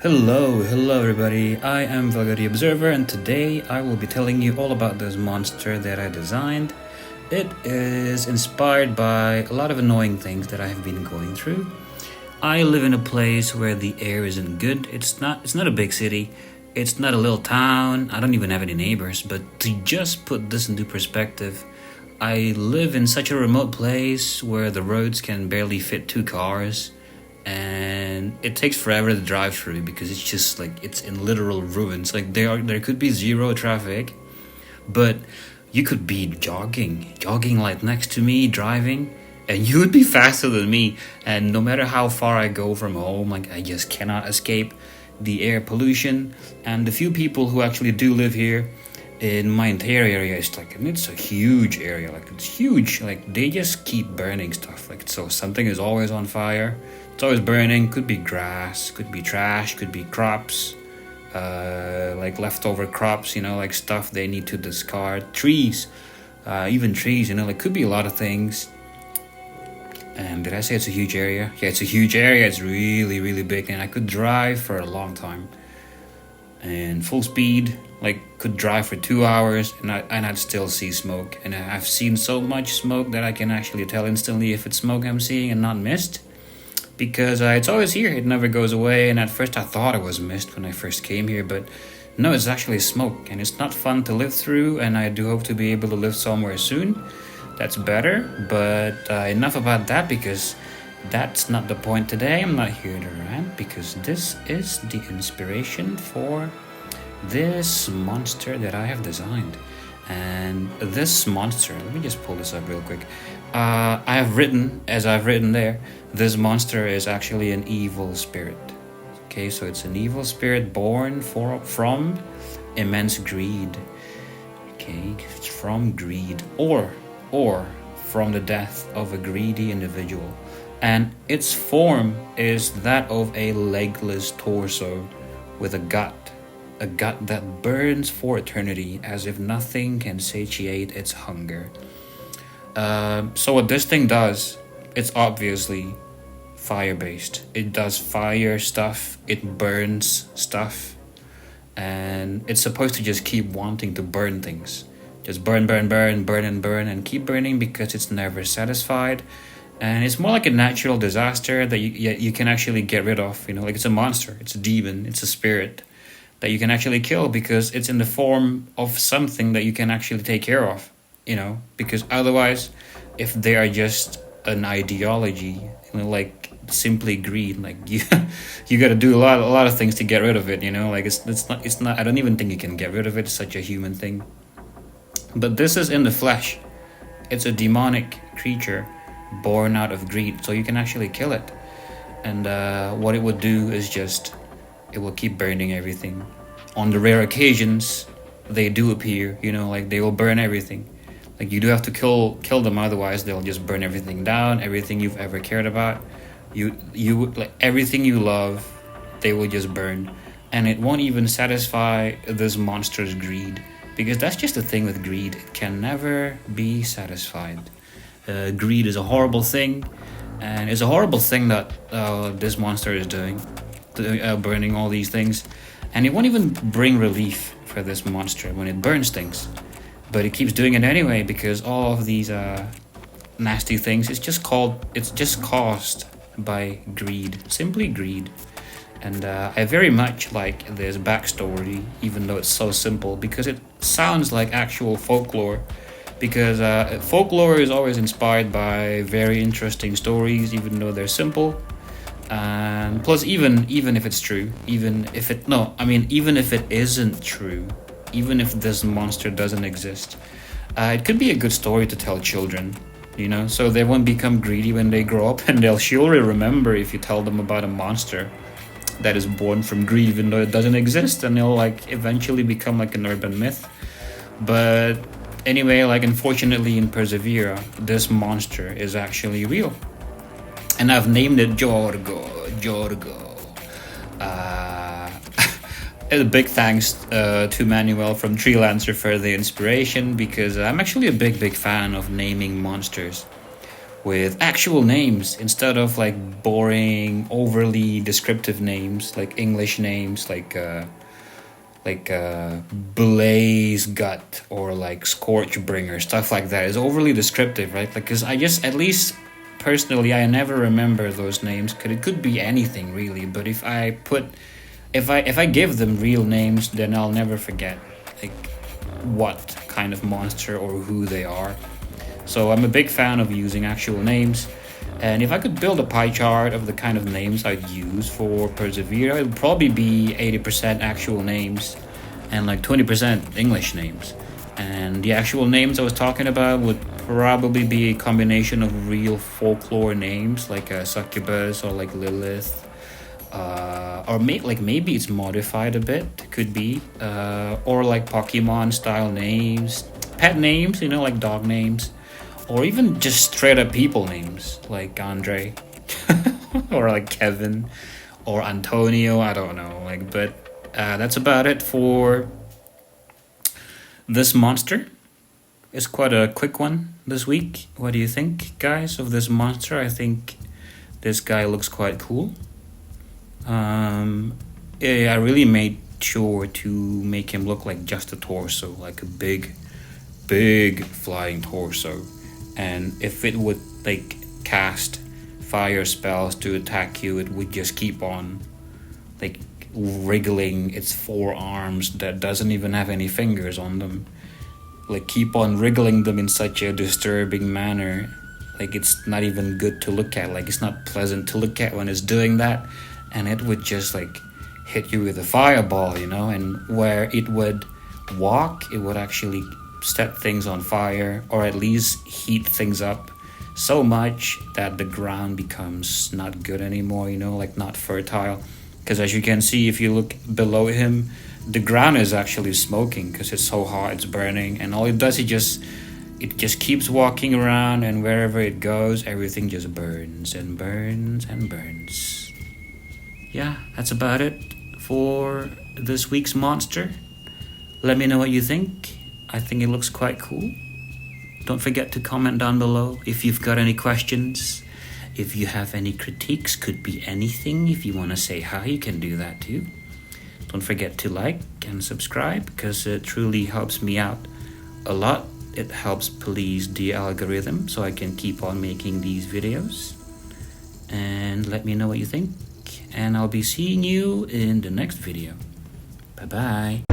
Hello everybody, I am Valkyrie Observer and today I will be telling you all about this monster that I designed. It is inspired by a lot of annoying things that I have been going through. I live in a place where the air isn't good. It's not a big city, it's not a little town, I don't even have any neighbors, but to just put this into perspective, I live in such a remote place where the roads can barely fit 2 cars. And it takes forever to drive through because it's just like it's in literal ruins. Like there could be zero traffic, but you could be jogging like next to me driving, and you would be faster than me. And no matter how far I go from home, like I just cannot escape the air pollution. And the few people who actually do live here in my entire area, it's a huge area. Like it's huge. Like they just keep burning stuff. Like so something is always on fire. It's always burning. Could be grass, could be trash, could be crops, like leftover crops, like stuff they need to discard. Trees, even trees, like could be a lot of things. And did I say it's a huge area? Yeah, it's a huge area. It's really, really big, and I could drive for a long time. And full speed, like could drive for 2 hours, and I'd still see smoke. And I've seen so much smoke that I can actually tell instantly if it's smoke I'm seeing and not mist. Because it's always here, it never goes away, and at first I thought it was mist when I first came here, but no, it's actually smoke, and it's not fun to live through, and I do hope to be able to live somewhere soon. That's better, but enough about that, because that's not the point today. I'm not here to rant, because this is the inspiration for this monster that I have designed. And this monster, let me just pull this up real quick. I've written there, this monster is actually an evil spirit. Okay, so it's an evil spirit born from immense greed. Okay, it's from greed or from the death of a greedy individual. And its form is that of a legless torso with a gut that burns for eternity as if nothing can satiate its hunger. So what this thing does, it's obviously fire-based. It does fire stuff, it burns stuff, and it's supposed to just keep wanting to burn things. Just burn, and keep burning because it's never satisfied. And it's more like a natural disaster that you can actually get rid of. Like it's a monster, it's a demon, it's a spirit that you can actually kill because it's in the form of something that you can actually take care of, because otherwise, if they are just an ideology, like simply greed, like you got to do a lot of things to get rid of it, like it's not I don't even think you can get rid of it. It's such a human thing. But this is in the flesh. It's a demonic creature born out of greed, so you can actually kill it. And what it would do is it will keep burning everything. On the rare occasions they do appear, like they will burn everything. Like you do have to kill them, otherwise they'll just burn everything down, everything you've ever cared about. You like everything you love, they will just burn. And it won't even satisfy this monster's greed, because that's just the thing with greed. It can never be satisfied. Greed is a horrible thing, and it's a horrible thing that this monster is doing. Burning all these things, and it won't even bring relief for this monster when it burns things, but it keeps doing it anyway because all of these nasty things, it's just caused by greed, simply greed. And I very much like this backstory, even though it's so simple, because it sounds like actual folklore, because folklore is always inspired by very interesting stories, even though they're simple. And plus, even if it's true, even if it isn't true, even if this monster doesn't exist, it could be a good story to tell children, so they won't become greedy when they grow up, and they'll surely remember if you tell them about a monster that is born from greed, even though it doesn't exist, and they'll eventually become an urban myth. But anyway, unfortunately in Persevera, this monster is actually real. And I've named it Jorgo. A big thanks to Manuel from Treelancer for the inspiration, because I'm actually a big fan of naming monsters. with actual names instead of like boring, overly descriptive names, like English names, like Blaze Gut or like Scorchbringer, stuff like that is overly descriptive, right? Like, because I just, at least personally, I never remember those names, because it could be anything really, but if I give them real names, then I'll never forget like what kind of monster or who they are. So I'm a big fan of using actual names. And if I could build a pie chart of the kind of names I'd use for Persevera, it would probably be 80% actual names and like 20% English names. And the actual names I was talking about would probably be a combination of real folklore names like Succubus or like Lilith. Or maybe it's modified a bit, could be. Or like Pokemon style names, pet names, like dog names. Or even just straight up people names, like Andre, or like Kevin, or Antonio, I don't know. But that's about it for this monster. It's quite a quick one this week. What do you think, guys, of this monster? I think this guy looks quite cool. I really made sure to make him look like just a torso, like a big flying torso. And if it would like cast fire spells to attack you, it would just keep on like wriggling its forearms that doesn't even have any fingers on them. Like keep on wriggling them in such a disturbing manner. Like it's not even good to look at. Like it's not pleasant to look at when it's doing that. And it would just like hit you with a fireball, and where it would walk, it would actually set things on fire, or at least heat things up so much that the ground becomes not good anymore, like not fertile. Because as you can see, if you look below him, the ground is actually smoking because it's so hot, it's burning. And all it does, it just keeps walking around, and wherever it goes, everything just burns and burns and burns. Yeah, that's about it for this week's monster. Let me know what you think. I think it looks quite cool. Don't forget to comment down below if you've got any questions. If you have any critiques, could be anything. If you want to say hi, you can do that too. Don't forget to like and subscribe, because it truly helps me out a lot. It helps police the algorithm so I can keep on making these videos. And let me know what you think. And I'll be seeing you in the next video. Bye-bye.